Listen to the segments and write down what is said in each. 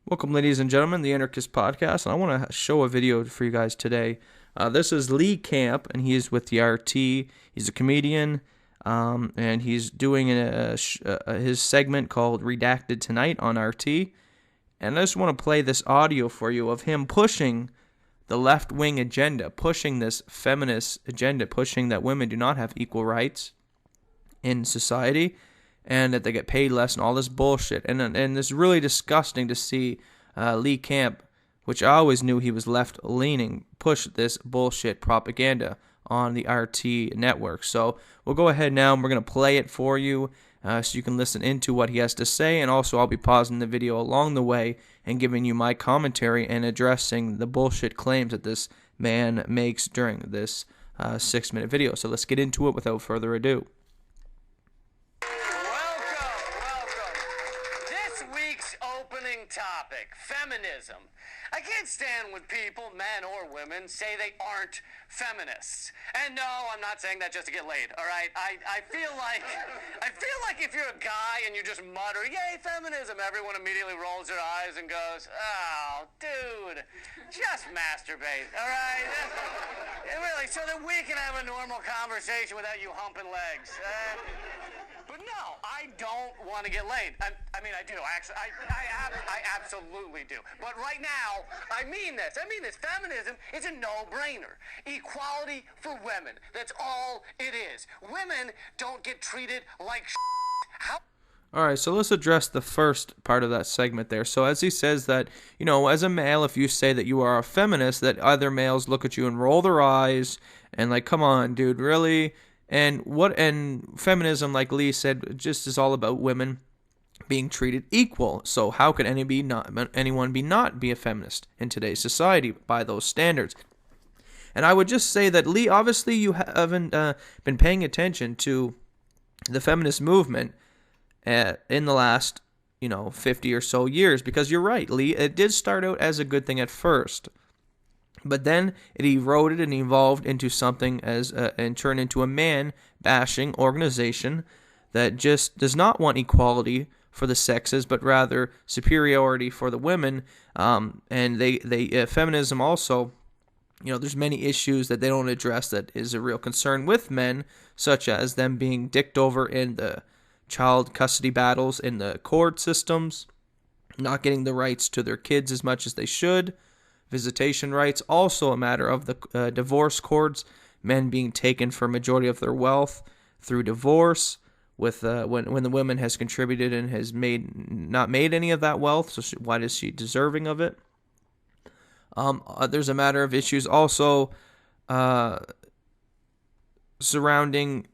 Welcome, ladies and gentlemen, the Anarchist podcast, and I want to show a video for you guys today. This is Lee Camp, and he is with the RT. He's a comedian, and he's doing his segment called Redacted Tonight on RT. And I just want to play this audio for you of him pushing the left-wing agenda, pushing this feminist agenda, pushing that women do not have equal rights in society, and that they get paid less and all this bullshit. And it's really disgusting to see Lee Camp, which I always knew he was left-leaning, push this bullshit propaganda on the RT network. So we'll go ahead now and we're going to play it for you so you can listen into what he has to say. And also I'll be pausing the video along the way and giving you my commentary and addressing the bullshit claims that this man makes during this 6-minute video. So let's get into it without further ado. Topic, feminism. I can't stand when people, men or women, say they aren't feminists. And no, I'm not saying that just to get laid, all right? I feel like if you're a guy and you just mutter, yay, feminism, everyone immediately rolls their eyes and goes, oh, dude, just masturbate, all right? Really, so that we can have a normal conversation without you humping legs. But no, I don't want to get laid. I mean, I do. Actually, I absolutely do. But right now, I mean this. Feminism is a no-brainer. Equality for women. That's all it is. Women don't get treated like How? All right, so let's address the first part of that segment there. So as he says that, as a male, if you say that you are a feminist, that other males look at you and roll their eyes and like, come on, dude, really? And feminism, like Lee said, just is all about women being treated equal. So how could anyone not be a feminist in today's society by those standards? And I would just say that, Lee, obviously you haven't been paying attention to the feminist movement in the last 50 or so years, because you're right, Lee, it did start out as a good thing at first. But then it eroded and evolved into something and turned into a man-bashing organization that just does not want equality for the sexes, but rather superiority for the women. And feminism also, there's many issues that they don't address that is a real concern with men, such as them being dicked over in the child custody battles in the court systems, not getting the rights to their kids as much as they should. Visitation rights, also a matter of the divorce courts, men being taken for a majority of their wealth through divorce, with when the woman has contributed and has not made any of that wealth, so why is she deserving of it? There's a matter of issues also surrounding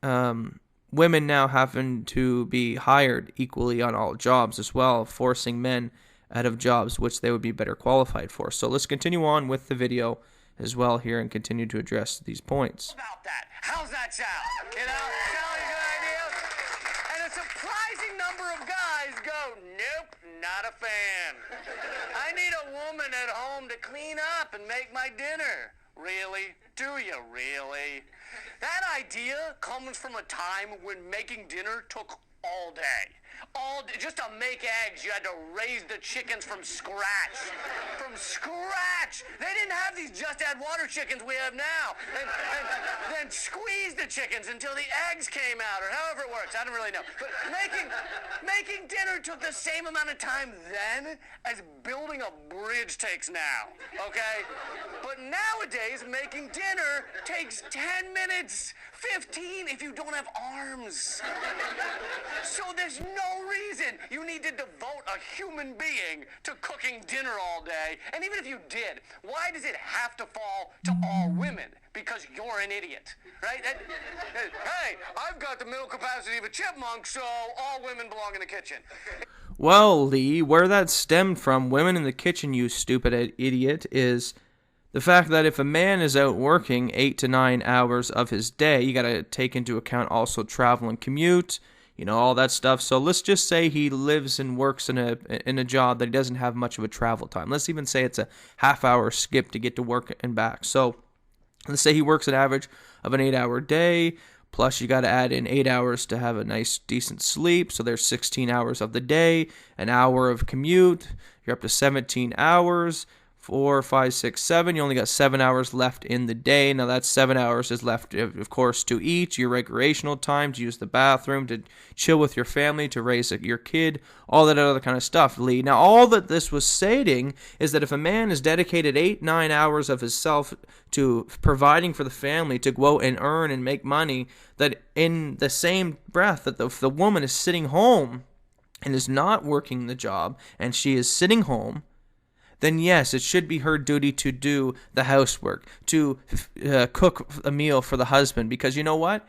women now having to be hired equally on all jobs as well, forcing men out of jobs which they would be better qualified for. So let's continue on with the video as well here and continue to address these points. About that. How's that sound? Sound a good idea? And a surprising number of guys go, nope, not a fan. I need a woman at home to clean up and make my dinner. Really? Do you really? That idea comes from a time when making dinner took all day. Just to make eggs, you had to raise the chickens from scratch. From scratch! They didn't have these just add water chickens we have now. And then squeeze the chickens until the eggs came out, or however it works. I don't really know. But making dinner took the same amount of time then as building a bridge takes now. Okay? But nowadays, making dinner takes 10 minutes, 15 if you don't have arms. So there's no reason you need to devote a human being to cooking dinner all day. And even if you did, why does it have to fall to all women? Because you're an idiot, right? Hey, I've got the mental capacity of a chipmunk, so all women belong in the kitchen. Well, Lee, where that stemmed from, women in the kitchen, you stupid idiot, is the fact that if a man is out working 8 to 9 hours of his day, you got to take into account also travel and commute, all that stuff. So let's just say he lives and works in a job that he doesn't have much of a travel time. Let's even say it's a half-hour skip to get to work and back. So let's say he works an average of an 8-hour day, Plus, you got to add in 8 hours to have a nice, decent sleep. So there's 16 hours of the day, an hour of commute. You're up to 17 hours. 4, 5, 6, 7. You only got 7 hours left in the day. Now that 7 hours is left, of course, to eat, your recreational time, to use the bathroom, to chill with your family, to raise your kid, all that other kind of stuff, Lee. Now, all that this was stating is that if a man is dedicated 8, 9 hours of his self to providing for the family, to go out and earn and make money, that in the same breath that the woman is sitting home and is not working the job, and she is sitting home, then yes, it should be her duty to do the housework, to cook a meal for the husband. Because you know what?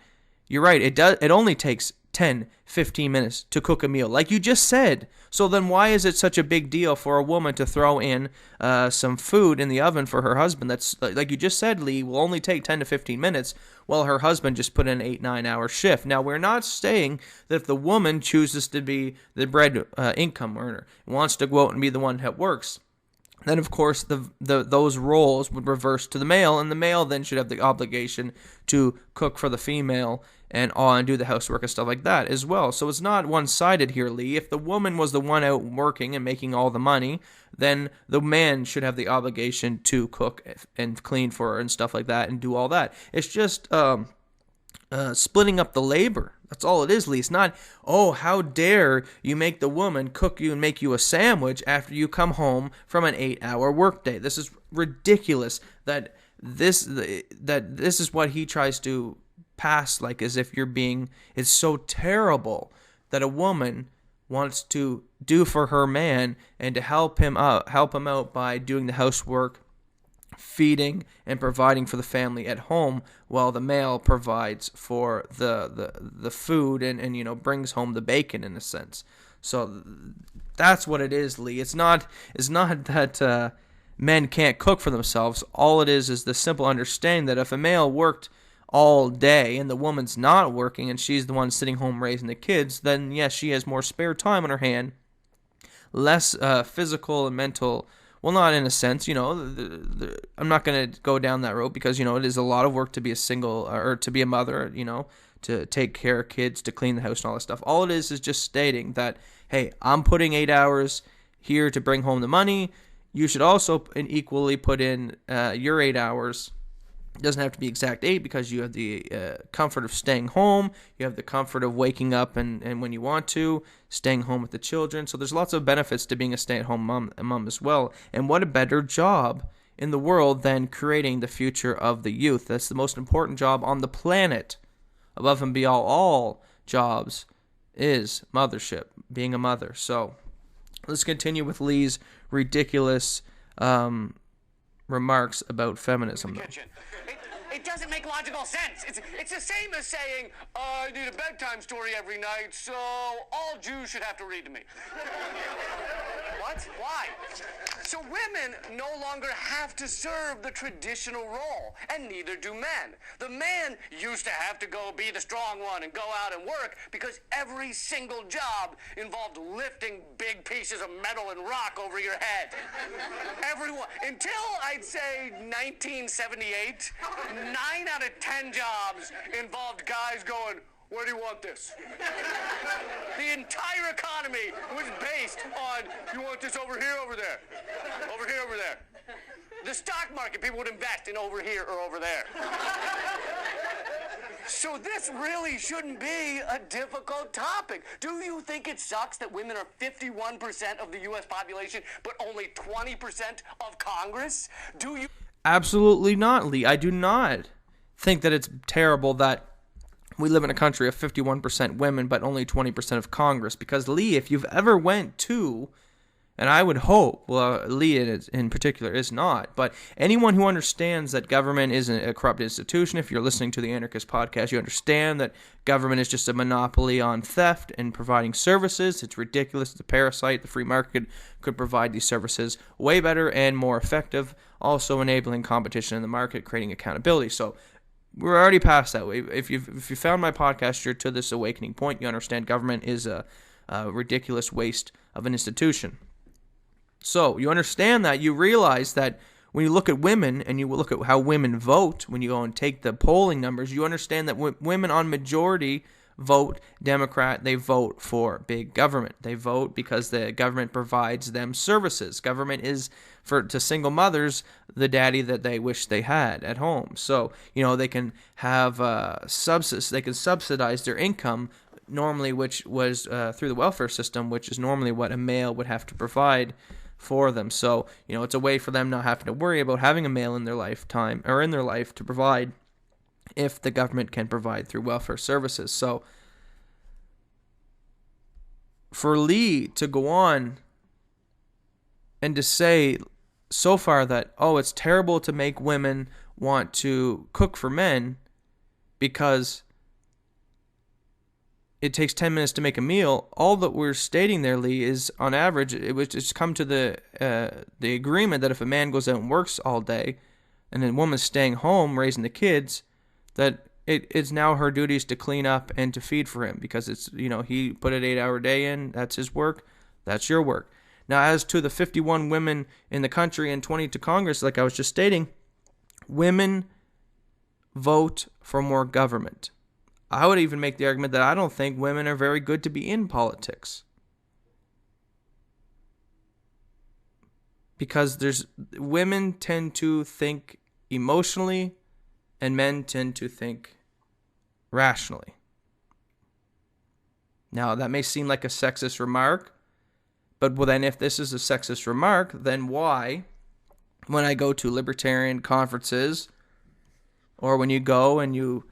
You're right. It only takes 10, 15 minutes to cook a meal, like you just said. So then why is it such a big deal for a woman to throw in some food in the oven for her husband? That's, like you just said, Lee, will only take 10 to 15 minutes, while her husband just put in an 8, 9 hour shift. Now, we're not saying that if the woman chooses to be the bread income earner, wants to go out and be the one that works, then of course those roles would reverse to the male, and the male then should have the obligation to cook for the female and do the housework and stuff like that as well. So it's not one-sided here, Lee. If the woman was the one out working and making all the money, then the man should have the obligation to cook and clean for her and stuff like that and do all that. It's just splitting up the labor. That's all it is, Lee. It's not, oh, how dare you make the woman cook you and make you a sandwich after you come home from an 8-hour workday. This is ridiculous that this is what he tries to pass, like as if it's so terrible that a woman wants to do for her man and to help him out by doing the housework, feeding and providing for the family at home, while the male provides for the food and brings home the bacon in a sense. So that's what it is, Lee. It's not that men can't cook for themselves. All it is the simple understanding that if a male worked all day and the woman's not working and she's the one sitting home raising the kids, then yes, she has more spare time on her hand, less physical and mental. Well, not in a sense, I'm not going to go down that road because, it is a lot of work to be a single or to be a mother, to take care of kids, to clean the house and all that stuff. All it is just stating that, hey, I'm putting 8 hours here to bring home the money. You should also equally put in your 8 hours. It doesn't have to be exact 8 because you have the comfort of staying home. You have the comfort of waking up and when you want to, staying home with the children. So there's lots of benefits to being a stay-at-home mom as well. And what a better job in the world than creating the future of the youth. That's the most important job on the planet. Above and beyond all jobs is mothership, being a mother. So let's continue with Lee's ridiculous remarks about feminism. It doesn't make logical sense. It's the same as saying, I need a bedtime story every night, so all Jews should have to read to me. What? Why? So women no longer have to serve the traditional role, and neither do men. The man used to have to go be the strong one and go out and work because every single job involved lifting big pieces of metal and rock over your head. Everyone. Until I'd say 1978, 9 out of 10 jobs involved guys going, where do you want this? The entire economy was based on, you want this over here, over there? Over here, over there. The stock market, people would invest in over here or over there. So this really shouldn't be a difficult topic. Do you think it sucks that women are 51% of the U.S. population, but only 20% of Congress? Do you... Absolutely not, Lee. I do not think that it's terrible that we live in a country of 51% women, but only 20% of Congress. Because, Lee, if you've ever went to, and I would hope, well, Lee in particular is not, but anyone who understands that government isn't a corrupt institution, if you're listening to the Anarchist podcast, you understand that government is just a monopoly on theft and providing services. It's ridiculous. It's a parasite. The free market could provide these services way better and more effective, also enabling competition in the market, creating accountability. So we're already past that. If you found my podcast, you're to this awakening point. You understand government is a ridiculous waste of an institution. So you understand that. You realize that when you look at women and you look at how women vote, when you go and take the polling numbers, you understand that women on majority vote Democrat. They vote for big government. They vote because the government provides them services. Government is, to single mothers, the daddy that they wish they had at home. So, they can have they can subsidize their income normally, which was through the welfare system, which is normally what a male would have to provide for them. So, it's a way for them not having to worry about having a male in their lifetime or in their life to provide if the government can provide through welfare services. So for Lee to go on and to say so far that, it's terrible to make women want to cook for men because it takes 10 minutes to make a meal, all that we're stating there, Lee, is on average, it would just come to the agreement that if a man goes out and works all day and a woman's staying home raising the kids, that it's now her duties to clean up and to feed for him because it's, he put an 8-hour day in, that's his work, that's your work. Now, as to the 51 women in the country and 20 to Congress, like I was just stating, women vote for more government. I would even make the argument that I don't think women are very good to be in politics. Because women tend to think emotionally and men tend to think rationally. Now, that may seem like a sexist remark, but then if this is a sexist remark, then why, when I go to libertarian conferences, or when you go and you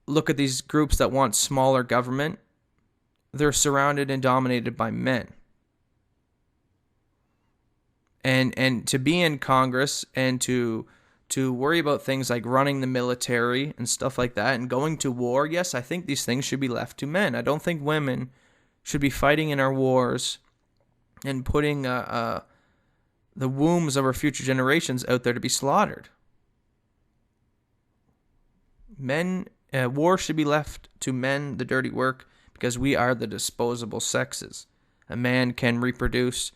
look at these groups that want smaller government, they're surrounded and dominated by men. And to be in Congress and to worry about things like running the military and stuff like that and going to war, yes, I think these things should be left to men. I don't think women should be fighting in our wars and putting the wombs of our future generations out there to be slaughtered. War should be left to men, the dirty work, because we are the disposable sexes. A man can reproduce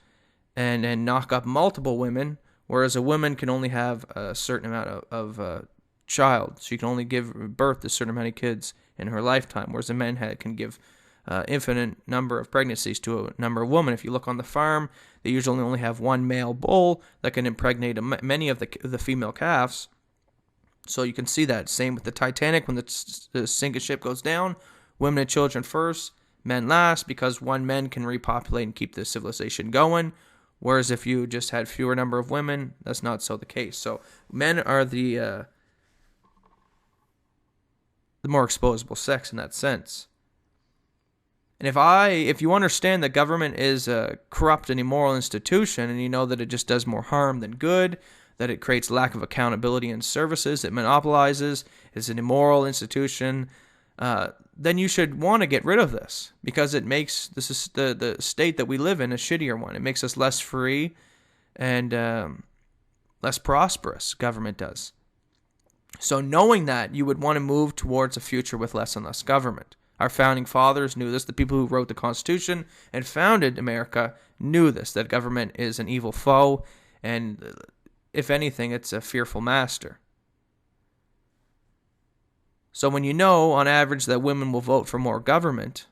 and knock up multiple women, whereas a woman can only have a certain amount of child. She can only give birth to a certain amount of kids in her lifetime, whereas a man can give infinite number of pregnancies to a number of women. If you look on the farm, they usually only have one male bull that can impregnate many of the female calves. So you can see that. Same with the Titanic. When the sinking ship goes down, women and children first, men last, because men can repopulate and keep the civilization going. Whereas if you just had fewer number of women, that's not so the case. So men are the more exposable sex in that sense. And if you understand that government is a corrupt and immoral institution, and you know that it just does more harm than good, that it creates lack of accountability in services, it monopolizes, is an immoral institution, then you should want to get rid of this, because it makes the state that we live in a shittier one. It makes us less free and less prosperous, government does. So knowing that, you would want to move towards a future with less and less government. Our founding fathers knew this. The people who wrote the Constitution and founded America knew this, that government is an evil foe, and if anything, it's a fearful master. So when you know, on average, that women will vote for more government,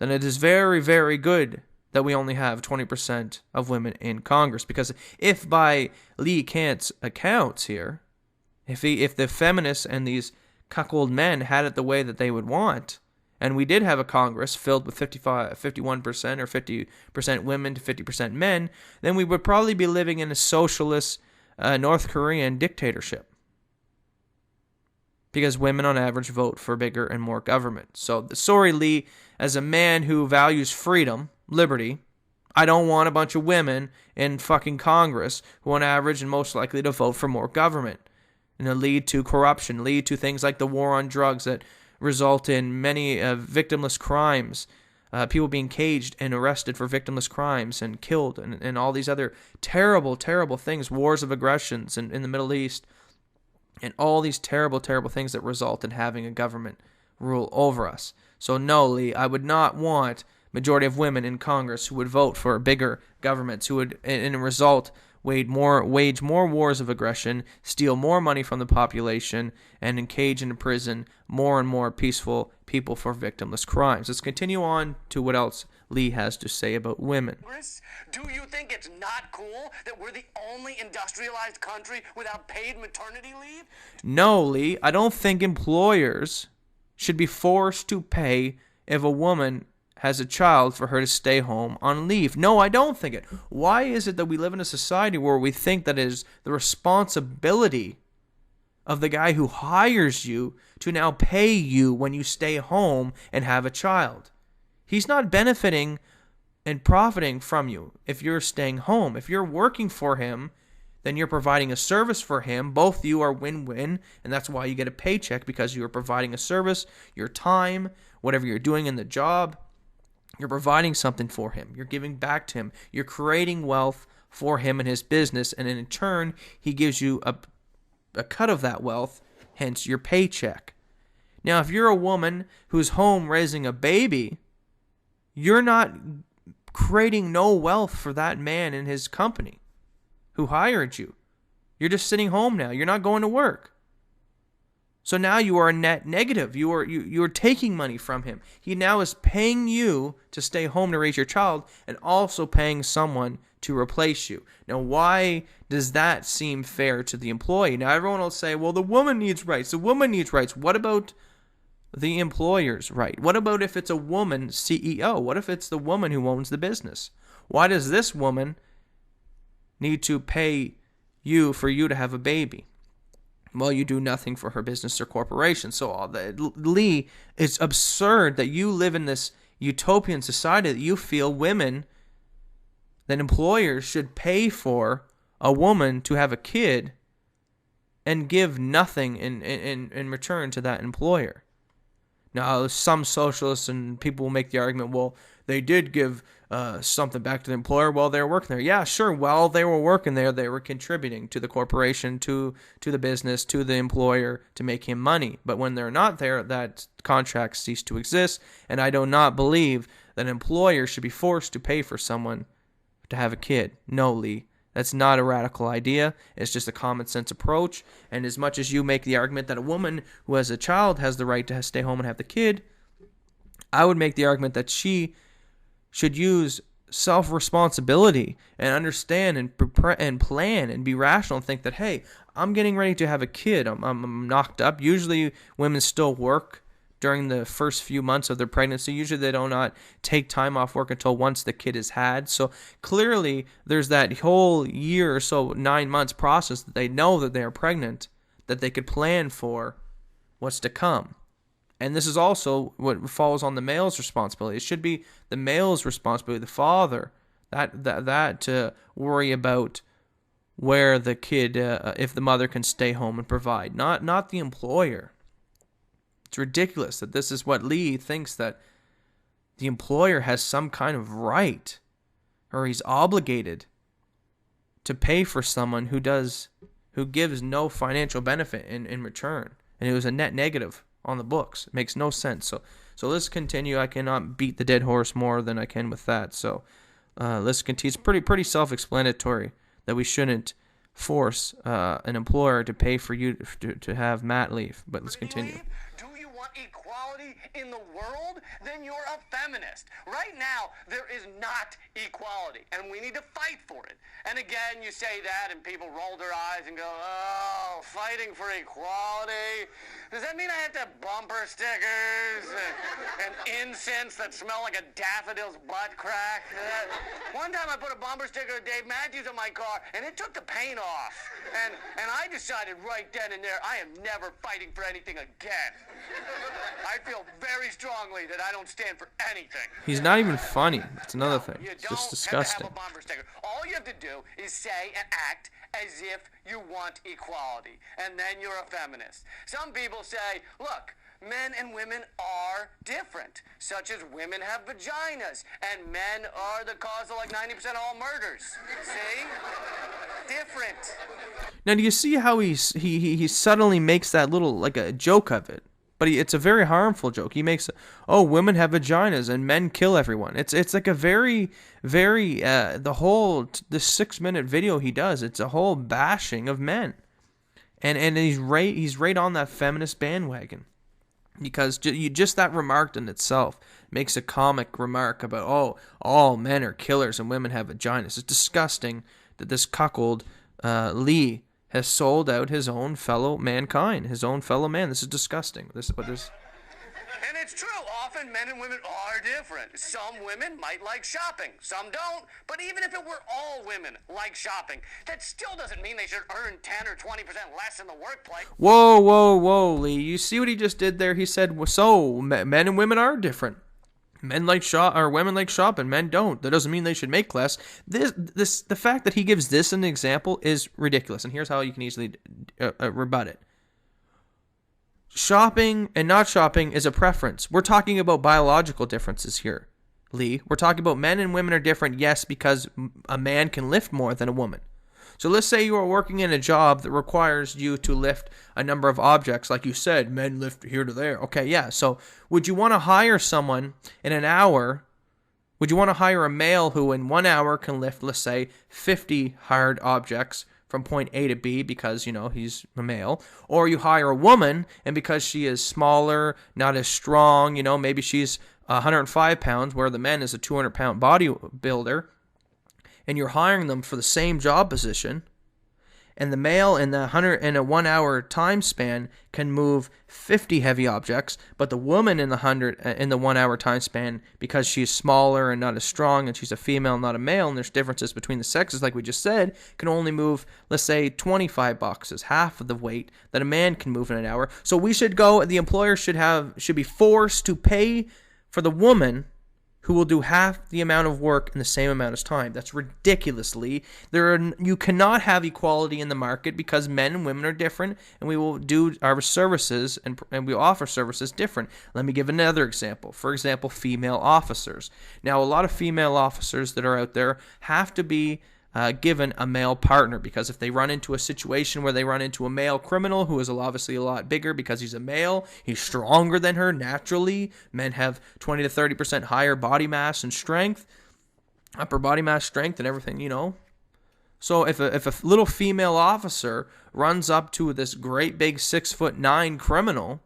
then it is very, very good that we only have 20% of women in Congress. Because if by Lee Kant's accounts here, if the feminists and these cuckold men had it the way that they would want, and we did have a Congress filled with 51% or 50% women to 50% men, then we would probably be living in a socialist North Korean dictatorship. Because women on average vote for bigger and more government. So, sorry, Lee, as a man who values freedom, liberty, I don't want a bunch of women in fucking Congress who on average and most likely to vote for more government. And to lead to corruption, lead to things like the war on drugs that result in many victimless crimes, people being caged and arrested for victimless crimes and killed, and all these other terrible, terrible things, wars of aggressions in the Middle East, and all these terrible, terrible things that result in having a government rule over us. So no, Lee, I would not want majority of women in Congress who would vote for bigger governments, who would, in a result, wage more wars of aggression, steal more money from the population, and engage in prison more and more peaceful people for victimless crimes. Let's continue on to what else Lee has to say about women. Do you think it's not cool that we're the only industrialized country without paid maternity leave? No, Lee, I don't think employers should be forced to pay if a woman has a child for her to stay home on leave. No, I don't think it. Why is it that we live in a society where we think that it is the responsibility of the guy who hires you to now pay you when you stay home and have a child? He's not benefiting and profiting from you if you're staying home. If you're working for him, then you're providing a service for him. Both of you are win-win, and that's why you get a paycheck, because you are providing a service, your time, whatever you're doing in the job. You're providing something for him. You're giving back to him. You're creating wealth for him and his business, and in turn, he gives you a cut of that wealth, hence your paycheck. Now, if you're a woman who's home raising a baby, you're not creating no wealth for that man and his company who hired you. You're just sitting home now. You're not going to work. So now you are a net negative. You are taking money from him. He now is paying you to stay home to raise your child and also paying someone to replace you. Now, why does that seem fair to the employee? Now, everyone will say, well, the woman needs rights. The woman needs rights. What about the employer's right? What about if it's a woman CEO? What if it's the woman who owns the business? Why does this woman need to pay you for you to have a baby? Well, you do nothing for her business or corporation. So, Lee, it's absurd that you live in this utopian society that you feel women, that employers should pay for a woman to have a kid and give nothing in return to that employer. Now, some socialists and people will make the argument, well, they did give something back to the employer while they were working there. Yeah, sure. While they were working there, they were contributing to the corporation, to the business, to the employer to make him money. But when they're not there, that contract ceased to exist. And I do not believe that an employer should be forced to pay for someone to have a kid. No, Lee. That's not a radical idea. It's just a common sense approach. And as much as you make the argument that a woman who has a child has the right to stay home and have the kid, I would make the argument that she should use self-responsibility and understand and plan and be rational and think that, hey, I'm getting ready to have a kid. I'm knocked up. Usually women still work during the first few months of their pregnancy. Usually they do not take time off work until once the kid is had. So clearly there's that whole year or so, 9 months process that they know that they are pregnant, that they could plan for what's to come. And this is also what falls on the male's responsibility. It should be the male's responsibility, the father, that to worry about where the kid, if the mother can stay home and provide, not the employer. It's ridiculous that this is what Lee thinks, that the employer has some kind of right, or he's obligated to pay for someone who gives no financial benefit in return. And it was a net negative on the books. It makes no sense. So let's continue. I cannot beat the dead horse more than I can with that. So let's continue. It's pretty self-explanatory that we shouldn't force an employer to pay for you to have mat leave. But let's continue. Do you want equality in the world? Then you're a feminist. Right now, there is not equality, and we need to fight for it. And again, you say that, and people roll their eyes and go, oh, fighting for equality? Does that mean I have to have bumper stickers and incense that smell like a daffodil's butt crack? One time I put a bumper sticker of Dave Matthews on my car, and it took the paint off. And I decided right then and there, I am never fighting for anything again. I feel very strongly that I don't stand for anything. He's not even funny. That's another thing. It's You just don't disgusting. have to have a bumper sticker. All you have to do is say and act as if you want equality, and then you're a feminist. Some people say, look, men and women are different, such as women have vaginas, and men are the cause of like 90% of all murders. See? Different. Now, do you see how he suddenly makes that little, like a joke of it? But it's a very harmful joke. He makes, oh, women have vaginas and men kill everyone. It's like a very, very, the 6-minute video he does, it's a whole bashing of men. And he's right on that feminist bandwagon. Because just that remark in itself makes a comic remark about, oh, all men are killers and women have vaginas. It's disgusting that this cuckold Lee has sold out his own fellow mankind, his own fellow man. This is disgusting. This is what this. And it's true, often men and women are different. Some women might like shopping, some don't. But even if it were all women like shopping, that still doesn't mean they should earn 10 or 20% less in the workplace. Whoa, Lee. You see what he just did there? He said, so men and women are different. Men like women like shopping, men don't. That doesn't mean they should make less. The fact that he gives this an example is ridiculous, and here's how you can easily rebut it. Shopping and not shopping is a preference. We're talking about biological differences here, Lee. We're talking about men and women are different, yes, because a man can lift more than a woman. So let's say you are working in a job that requires you to lift a number of objects. Like you said, men lift here to there. Okay, yeah. So would you want to hire someone in an hour? Would you want to hire a male who in 1 hour can lift, let's say, 50 hard objects from point A to B because, he's a male? Or you hire a woman, and because she is smaller, not as strong, maybe she's 105 pounds, where the man is a 200-pound bodybuilder, and you're hiring them for the same job position, and the male in a 1 hour time span can move 50 heavy objects, but the woman in the 1 hour time span, because she's smaller and not as strong, and she's a female, not a male, and there's differences between the sexes, like we just said, can only move, let's say, 25 boxes, half of the weight that a man can move in an hour. So the employer should be forced to pay for the woman who will do half the amount of work in the same amount of time. That's ridiculously. You cannot have equality in the market because men and women are different, and we will do our services and we offer services different. Let me give another example. For example, female officers. Now, a lot of female officers that are out there have to be given a male partner, because if they run into a situation where they run into a male criminal who is obviously a lot bigger because he's a male, he's stronger than her naturally. Men have 20 to 30% higher body mass and strength, upper body mass strength and everything, So if a little female officer runs up to this great big 6'9" criminal,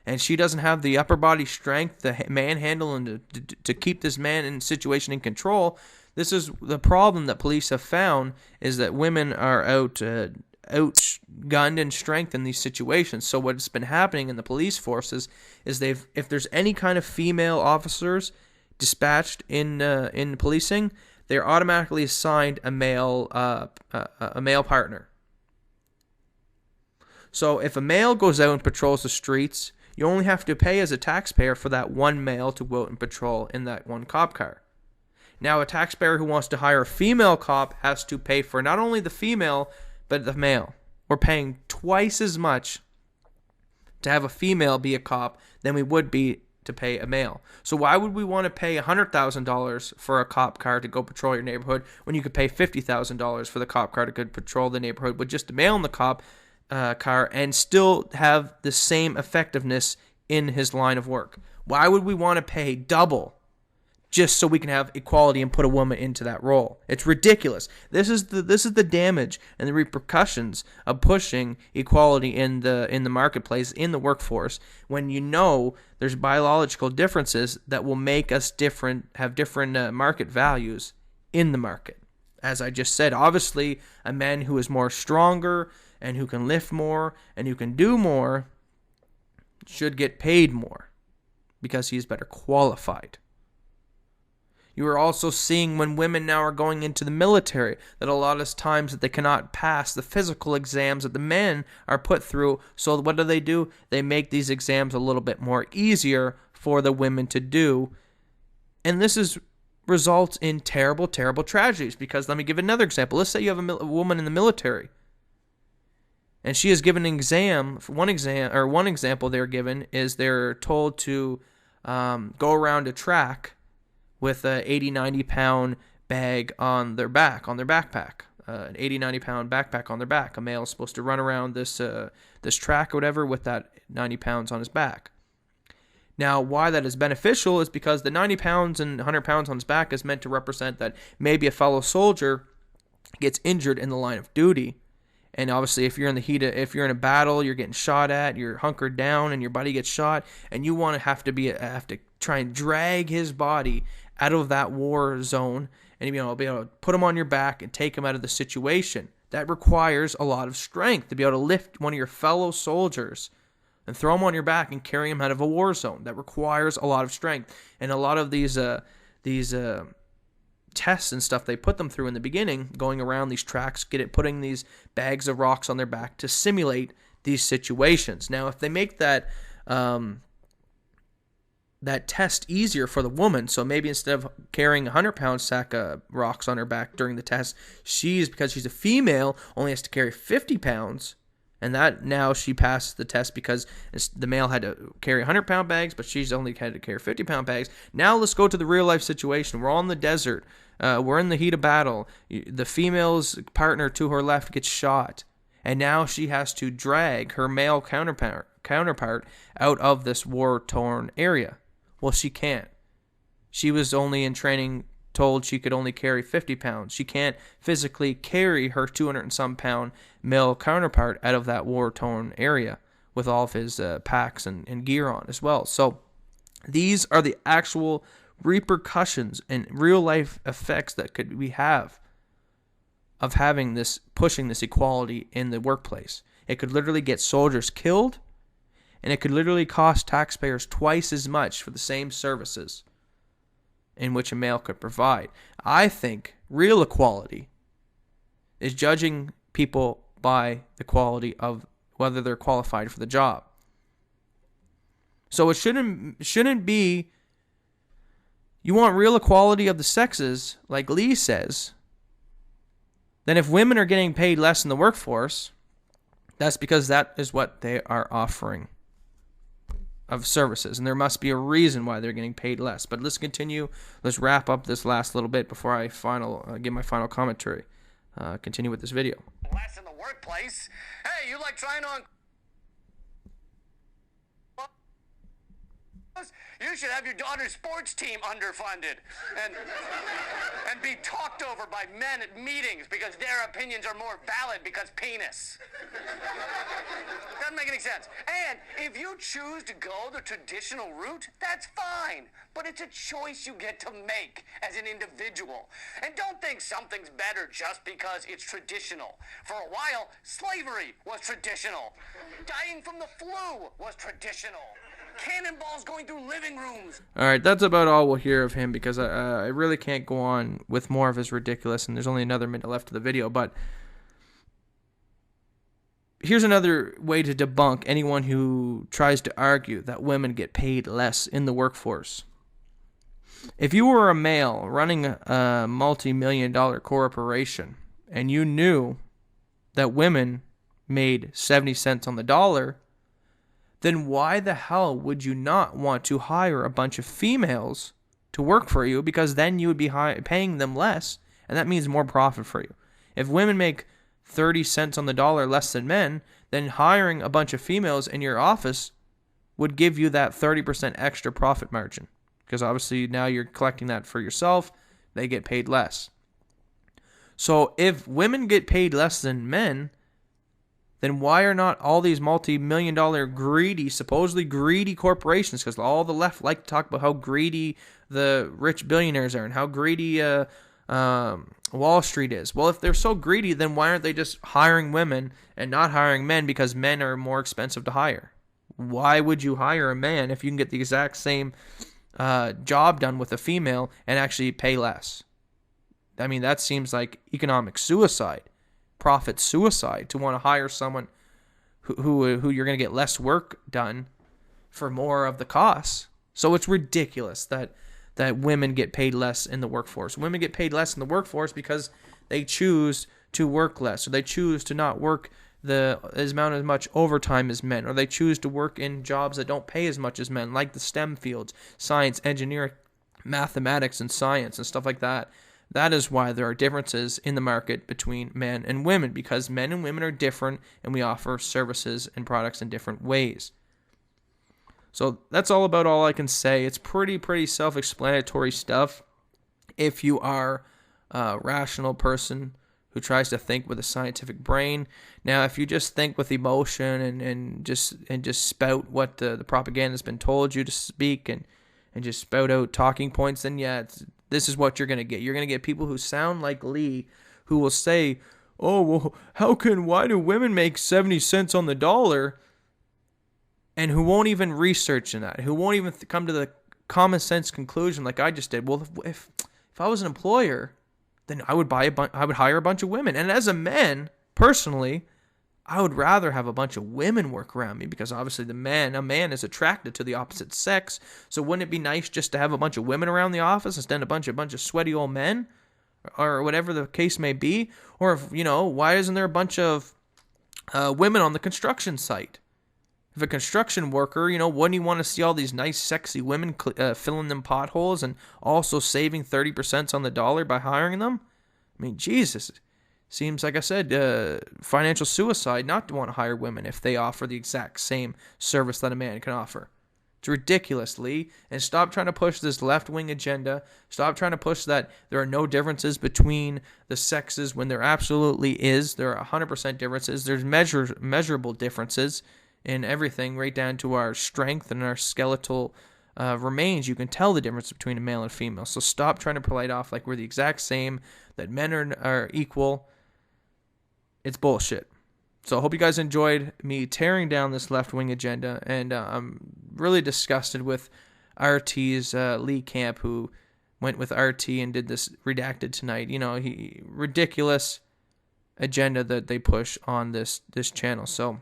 and she doesn't have the upper body strength to manhandle and to keep this man in situation in control, this is the problem that police have found, is that women are outgunned in strength in these situations. So what's been happening in the police forces is if there's any kind of female officers dispatched in policing, they're automatically assigned a male partner. So if a male goes out and patrols the streets, you only have to pay as a taxpayer for that one male to go out and patrol in that one cop car. Now, a taxpayer who wants to hire a female cop has to pay for not only the female, but the male. We're paying twice as much to have a female be a cop than we would be to pay a male. So why would we want to pay $100,000 for a cop car to go patrol your neighborhood when you could pay $50,000 for the cop car to go patrol the neighborhood with just a male in the cop car and still have the same effectiveness in his line of work? Why would we want to pay double just so we can have equality and put a woman into that role? It's ridiculous. This is the damage and the repercussions of pushing equality in the marketplace, in the workforce, when there's biological differences that will make us have different market values in the market. As I just said, obviously a man who is more stronger and who can lift more and who can do more should get paid more because he's better qualified. You are also seeing when women now are going into the military that a lot of times that they cannot pass the physical exams that the men are put through. So what do? They make these exams a little bit more easier for the women to do. And this results in terrible, terrible tragedies. Because let me give another example. Let's say you have a woman in the military, and she is given an exam. One example they're given is they're told to go around a track with an 80, 90-pound bag on their backpack, an 80, 90-pound backpack on their back. A male is supposed to run around this track or whatever with that 90 pounds on his back. Now, why that is beneficial is because the 90 pounds and 100 pounds on his back is meant to represent that maybe a fellow soldier gets injured in the line of duty. And obviously, if you're in a battle, you're getting shot at, you're hunkered down, and your buddy gets shot, and you want to have to try and drag his body out of that war zone, and be able to put him on your back and take him out of the situation. That requires a lot of strength to be able to lift one of your fellow soldiers and throw him on your back and carry him out of a war zone. That requires a lot of strength, and a lot of these tests and stuff they put them through in the beginning, going around these tracks, putting these bags of rocks on their back to simulate these situations. Now, if they make that test easier for the woman, so maybe instead of carrying a 100-pound sack of rocks on her back during the test, because she's a female, only has to carry 50 pounds. And that now she passes the test because the male had to carry 100-pound bags, but she's only had to carry 50-pound bags. Now let's go to the real-life situation. We're all in the desert. We're in the heat of battle. The female's partner to her left gets shot. And now she has to drag her male counterpart out of this war-torn area. Well, she can't. She was only in training told she could only carry 50 pounds. She can't physically carry her 200 and some pound male counterpart out of that war-torn area with all of his packs and gear on as well. So these are the actual repercussions and real-life effects that we have of pushing this equality in the workplace. It could literally get soldiers killed, and it could literally cost taxpayers twice as much for the same services in which a male could provide. I think real equality is judging people by the quality of whether they're qualified for the job. So it shouldn't be, you want real equality of the sexes, like Lee says, then if women are getting paid less in the workforce, that's because that is what they are offering of services, and there must be a reason why they're getting paid less. But let's continue. Let's wrap up this last little bit before I give my final commentary. Continue with this video. Less in the workplace. Hey, you like trying on? You should have your daughter's sports team underfunded and be talked over by men at meetings because their opinions are more valid because penis. Doesn't make any sense. And if you choose to go the traditional route, that's fine. But it's a choice you get to make as an individual. And don't think something's better just because it's traditional. For a while, slavery was traditional. Dying from the flu was traditional. Cannonballs going through living rooms. All right, that's about all we'll hear of him because I really can't go on with more of his ridiculous, and there's only another minute left of the video. But here's another way to debunk anyone who tries to argue that women get paid less in the workforce. If you were a male running a multi-million-dollar corporation and you knew that women made 70 cents on the dollar, then why the hell would you not want to hire a bunch of females to work for you? Because then you would be paying them less, and that means more profit for you. If women make 30 cents on the dollar less than men, then hiring a bunch of females in your office would give you that 30% extra profit margin. Because obviously now you're collecting that for yourself, they get paid less. So if women get paid less than men, then why are not all these multi-million-dollar supposedly greedy corporations, because all the left like to talk about how greedy the rich billionaires are and how greedy Wall Street is. Well, if they're so greedy, then why aren't they just hiring women and not hiring men because men are more expensive to hire? Why would you hire a man if you can get the exact same job done with a female and actually pay less? I mean, that seems like economic suicide. Profit suicide to want to hire someone who you're going to get less work done for more of the costs. So it's ridiculous that women get paid less in the workforce. Women get paid less in the workforce because they choose to work less, or they choose to not work as much overtime as men, or they choose to work in jobs that don't pay as much as men, like the STEM fields, science, engineering, mathematics, and science, and stuff like that. That is why there are differences in the market between men and women, because men and women are different, and we offer services and products in different ways. So that's all I can say. It's pretty self-explanatory stuff if you are a rational person who tries to think with a scientific brain. Now, if you just think with emotion and just spout what the propaganda has been told you to speak and just spout out talking points, then yeah, this is what you're going to get. You're going to get people who sound like Lee, who will say, oh, well, why do women make 70 cents on the dollar? And who won't even research in that, who won't even come to the common sense conclusion like I just did. Well, if I was an employer, then I would hire a bunch of women. And as a man, personally, I would rather have a bunch of women work around me, because obviously a man is attracted to the opposite sex. So wouldn't it be nice just to have a bunch of women around the office instead of a bunch of sweaty old men, or whatever the case may be? Or if, why isn't there a bunch of women on the construction site? If a construction worker, wouldn't you want to see all these nice, sexy women filling them potholes and also saving 30% on the dollar by hiring them? I mean, Jesus. Seems, like I said, financial suicide not to want to hire women if they offer the exact same service that a man can offer. It's ridiculous, Lee. And stop trying to push this left-wing agenda. Stop trying to push that there are no differences between the sexes when there absolutely is. There are 100% differences. There's measurable differences in everything, right down to our strength and our skeletal remains. You can tell the difference between a male and female. So stop trying to play it off like we're the exact same, that men are equal. It's bullshit. So I hope you guys enjoyed me tearing down this left-wing agenda, and I'm really disgusted with RT's Lee Camp, who went with RT and did this redacted tonight. Ridiculous agenda that they push on this channel. So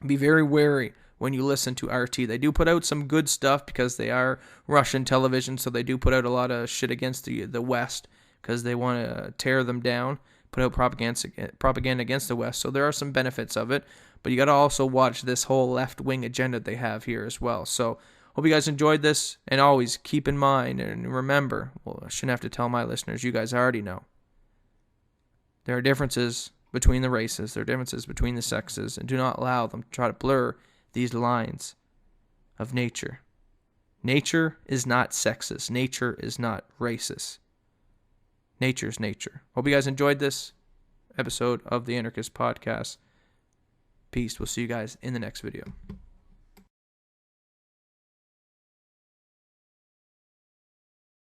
be very wary when you listen to RT. They do put out some good stuff because they are Russian television, so they do put out a lot of shit against the West because they want to tear them down, put out propaganda against the West. So there are some benefits of it, but you got to also watch this whole left-wing agenda they have here as well. So hope you guys enjoyed this, and always keep in mind and remember, well, I shouldn't have to tell my listeners, you guys already know, there are differences between the races, there are differences between the sexes, and do not allow them to try to blur these lines of nature. Nature is not sexist. Nature is not racist. Nature is nature. Hope you guys enjoyed this episode of the Anarchist podcast. Peace. We'll see you guys in the next video.